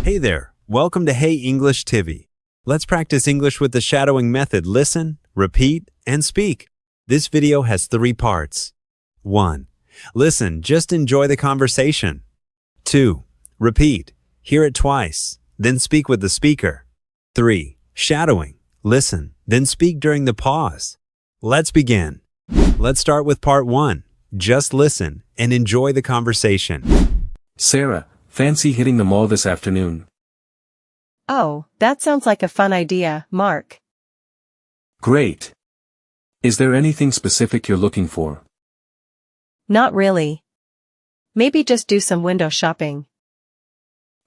Hey there, welcome to Hey English TV. Let's practice English with the shadowing method. Listen, repeat, and speak. This video has 3 parts. 1. Listen, just enjoy the conversation. 2. Repeat, hear it twice, then speak with the speaker. 3. Shadowing, listen, then speak during the pause. Let's begin. Let's start with part 1. Just listen and enjoy the conversation. Sarah, fancy hitting the mall this afternoon? Oh, that sounds like a fun idea, Mark. Great. Is there anything specific you're looking for? Not really. Maybe just do some window shopping.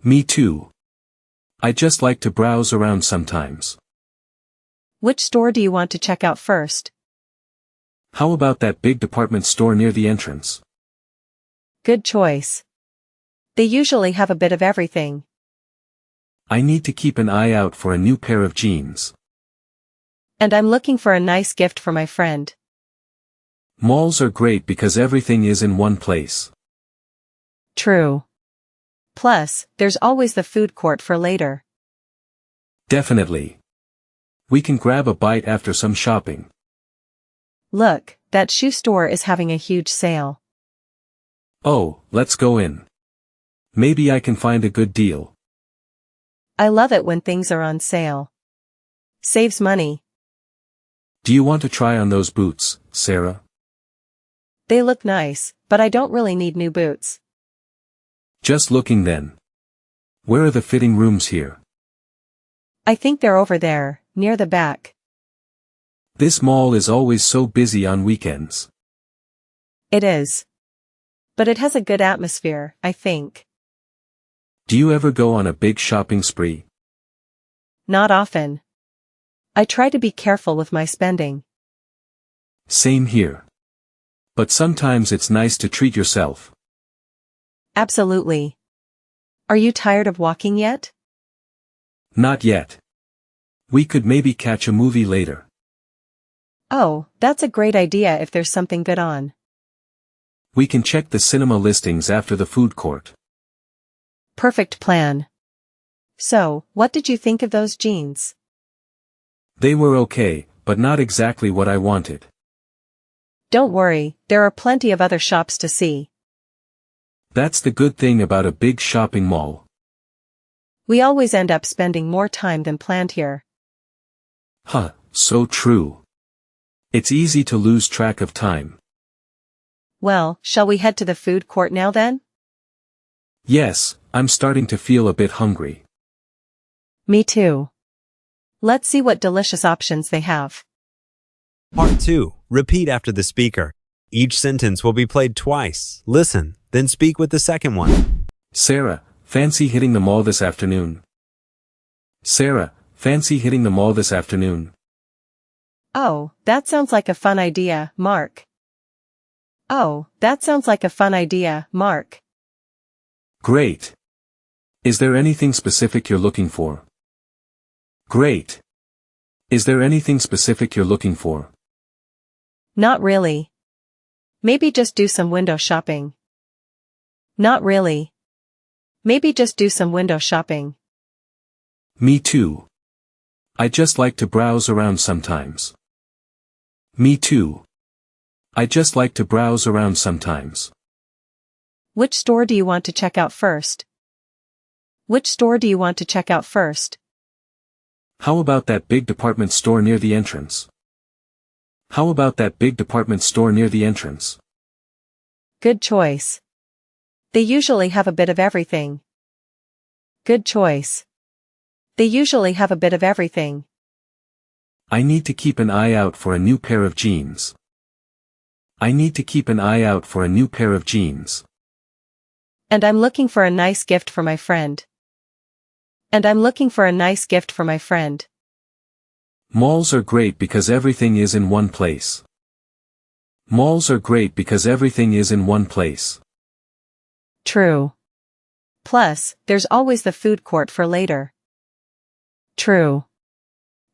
Me too. I just like to browse around sometimes. Which store do you want to check out first? How about that big department store near the entrance? Good choice. They usually have a bit of everything. I need to keep an eye out for a new pair of jeans. And I'm looking for a nice gift for my friend. Malls are great because everything is in one place. True. Plus, there's always the food court for later. Definitely. We can grab a bite after some shopping. Look, that shoe store is having a huge sale. Oh, let's go in. Maybe I can find a good deal. I love it when things are on sale. Saves money. Do you want to try on those boots, Sarah? They look nice, but I don't really need new boots. Just looking then. Where are the fitting rooms here? I think they're over there, near the back. This mall is always so busy on weekends. It is. But it has a good atmosphere, I think. Do you ever go on a big shopping spree? Not often. I try to be careful with my spending. Same here. But sometimes it's nice to treat yourself. Absolutely. Are you tired of walking yet? Not yet. We could maybe catch a movie later. Oh, that's a great idea if there's something good on. We can check the cinema listings after the food court. Perfect plan. So, what did you think of those jeans? They were okay, but not exactly what I wanted. Don't worry, there are plenty of other shops to see. That's the good thing about a big shopping mall. We always end up spending more time than planned here. Huh, so true. It's easy to lose track of time. Well, shall we head to the food court now then? Yes, I'm starting to feel a bit hungry. Me too. Let's see what delicious options they have. Part 2. Repeat after the speaker. Each sentence will be played twice. Listen, then speak with the second one. Sarah, fancy hitting the mall this afternoon? Sarah, fancy hitting the mall this afternoon? Oh, that sounds like a fun idea, Mark. Oh, that sounds like a fun idea, Mark. Great. Is there anything specific you're looking for? Great. Is there anything specific you're looking for? Not really. Maybe just do some window shopping. Not really. Maybe just do some window shopping. Me too. I just like to browse around sometimes. Me too. I just like to browse around sometimes. Which store do you want to check out first? Which store do you want to check out first? How about that big department store near the entrance? How about that big department store near the entrance? Good choice. They usually have a bit of everything. Good choice. They usually have a bit of everything. I need to keep an eye out for a new pair of jeans. I need to keep an eye out for a new pair of jeans. And I'm looking for a nice gift for my friend. And I'm looking for a nice gift for my friend. Malls are great because everything is in one place. Malls are great because everything is in one place. True. Plus, there's always the food court for later. True.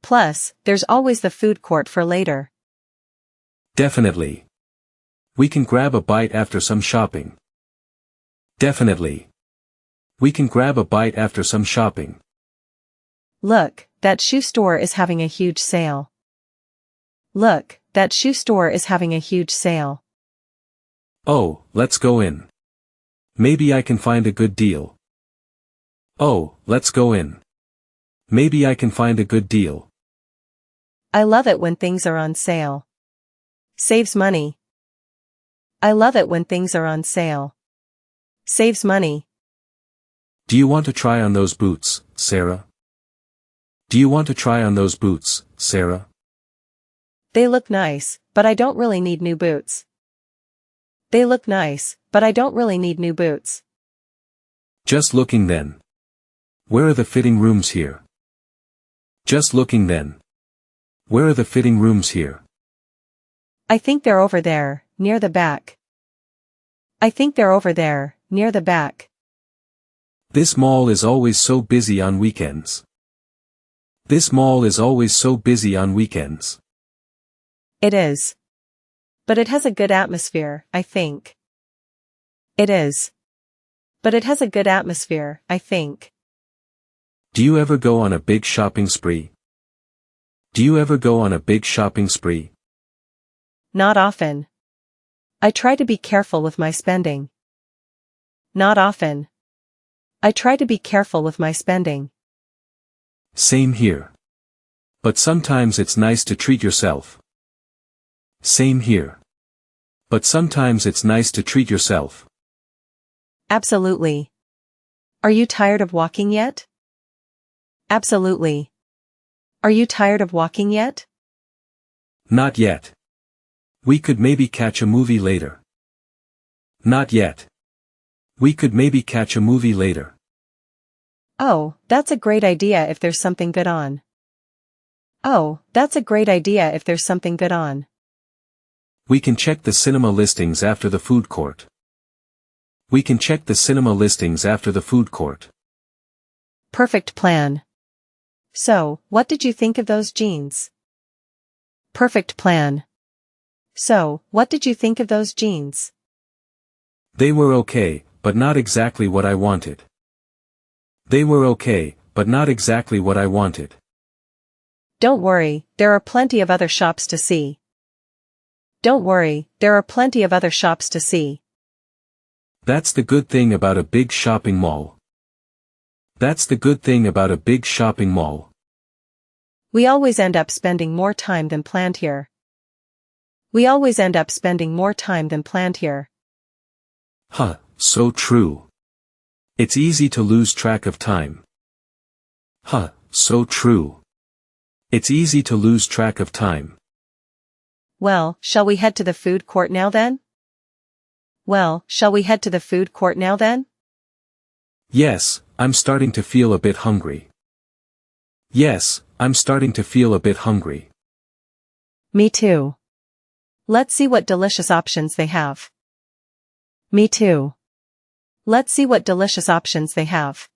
Plus, there's always the food court for later. Definitely. We can grab a bite after some shopping. Definitely. We can grab a bite after some shopping. Look, that shoe store is having a huge sale. Look, that shoe store is having a huge sale. Oh, let's go in. Maybe I can find a good deal. Oh, let's go in. Maybe I can find a good deal. I love it when things are on sale. Saves money. I love it when things are on sale. Saves money. Do you want to try on those boots, Sarah? Do you want to try on those boots, Sarah? They look nice, but I don't really need new boots. They look nice, but I don't really need new boots. Just looking then. Where are the fitting rooms here? Just looking then. Where are the fitting rooms here? I think they're over there, near the back. I think they're over there, near the back. This mall is always so busy on weekends. This mall is always so busy on weekends. It is. But it has a good atmosphere, I think. It is. But it has a good atmosphere, I think. Do you ever go on a big shopping spree? Do you ever go on a big shopping spree? Not often. I try to be careful with my spending. Not often. I try to be careful with my spending. Same here. But sometimes it's nice to treat yourself. Same here. But sometimes it's nice to treat yourself. Absolutely. Are you tired of walking yet? Absolutely. Are you tired of walking yet? Not yet. We could maybe catch a movie later. Not yet. We could maybe catch a movie later. Oh, that's a great idea if there's something good on. Oh, that's a great idea if there's something good on. We can check the cinema listings after the food court. We can check the cinema listings after the food court. Perfect plan. So, what did you think of those jeans? Perfect plan. So, what did you think of those jeans? They were okay, but not exactly what I wanted. They were okay, but not exactly what I wanted. Don't worry, there are plenty of other shops to see. Don't worry, there are plenty of other shops to see. That's the good thing about a big shopping mall. That's the good thing about a big shopping mall. We always end up spending more time than planned here. We always end up spending more time than planned here. Huh, so true. It's easy to lose track of time. Huh, so true. It's easy to lose track of time. Well, shall we head to the food court now then? Well, shall we head to the food court now then? Yes, I'm starting to feel a bit hungry. Yes, I'm starting to feel a bit hungry. Me too. Let's see what delicious options they have. Me too. Let's see what delicious options they have.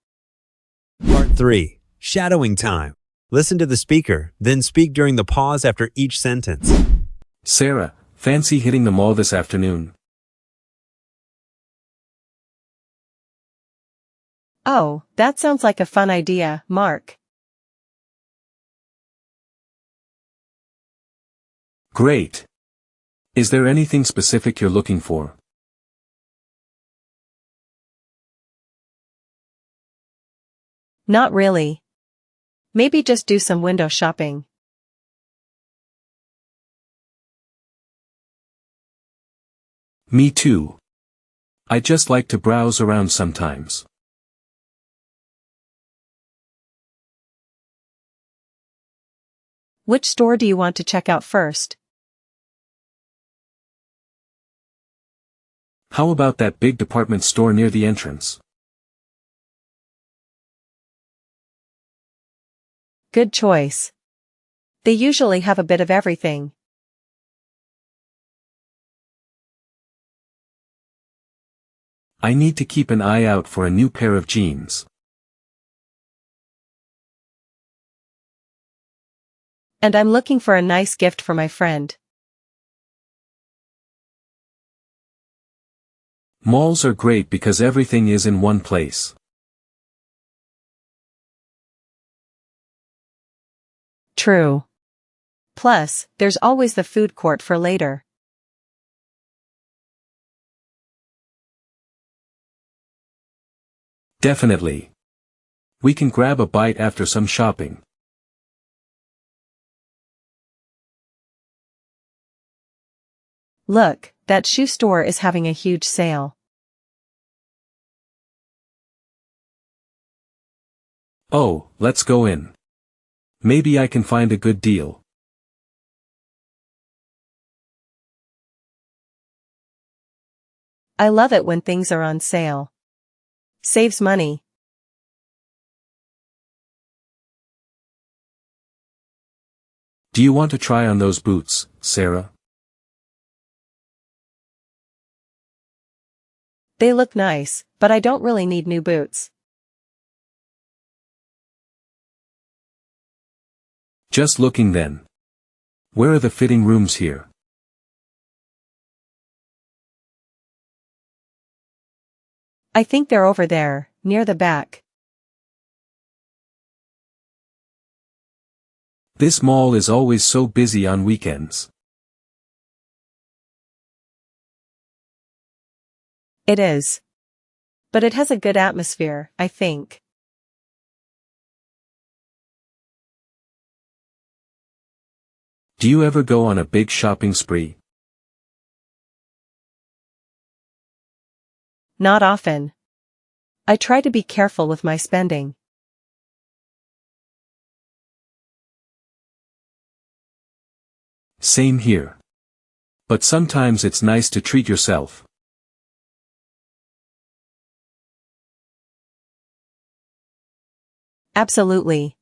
Part 3. Shadowing time. Listen to the speaker, then speak during the pause after each sentence. Sarah, fancy hitting the mall this afternoon? Oh, that sounds like a fun idea, Mark. Great. Is there anything specific you're looking for? Not really. Maybe just do some window shopping. Me too. I just like to browse around sometimes. Which store do you want to check out first? How about that big department store near the entrance? Good choice. They usually have a bit of everything. I need to keep an eye out for a new pair of jeans. And I'm looking for a nice gift for my friend. Malls are great because everything is in one place. True. Plus, there's always the food court for later. Definitely. We can grab a bite after some shopping. Look, that shoe store is having a huge sale. Oh, let's go in. Maybe I can find a good deal. I love it when things are on sale. Saves money. Do you want to try on those boots, Sarah? They look nice, but I don't really need new boots. Just looking then. Where are the fitting rooms here? I think they're over there, near the back. This mall is always so busy on weekends. It is. But it has a good atmosphere, I think. Do you ever go on a big shopping spree? Not often. I try to be careful with my spending. Same here. But sometimes it's nice to treat yourself. Absolutely.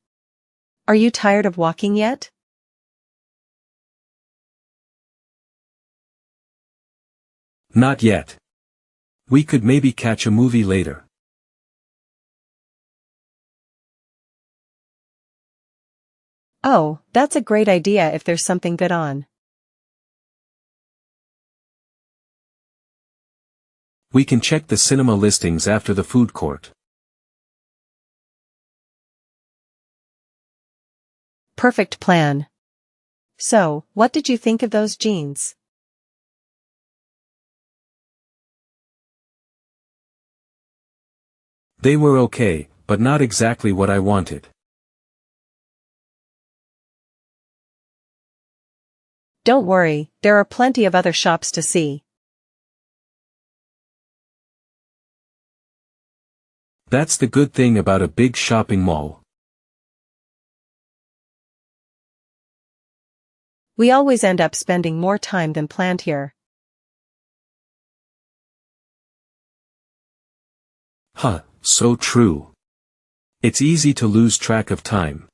Are you tired of walking yet? Not yet. We could maybe catch a movie later. Oh, that's a great idea if there's something good on. We can check the cinema listings after the food court. Perfect plan. So, what did you think of those jeans? They were okay, but not exactly what I wanted. Don't worry, there are plenty of other shops to see. That's the good thing about a big shopping mall. We always end up spending more time than planned here. Huh, so true. It's easy to lose track of time.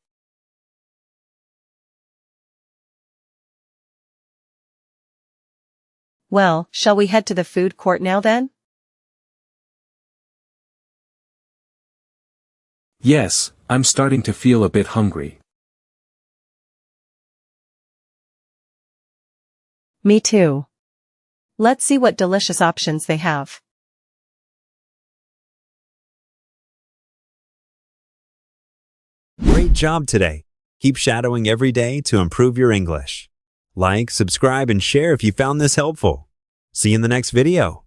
Well, shall we head to the food court now then? Yes, I'm starting to feel a bit hungry. Me too. Let's see what delicious options they have. Great job today. Keep shadowing every day to improve your English. Like, subscribe, and share if you found this helpful. See you in the next video.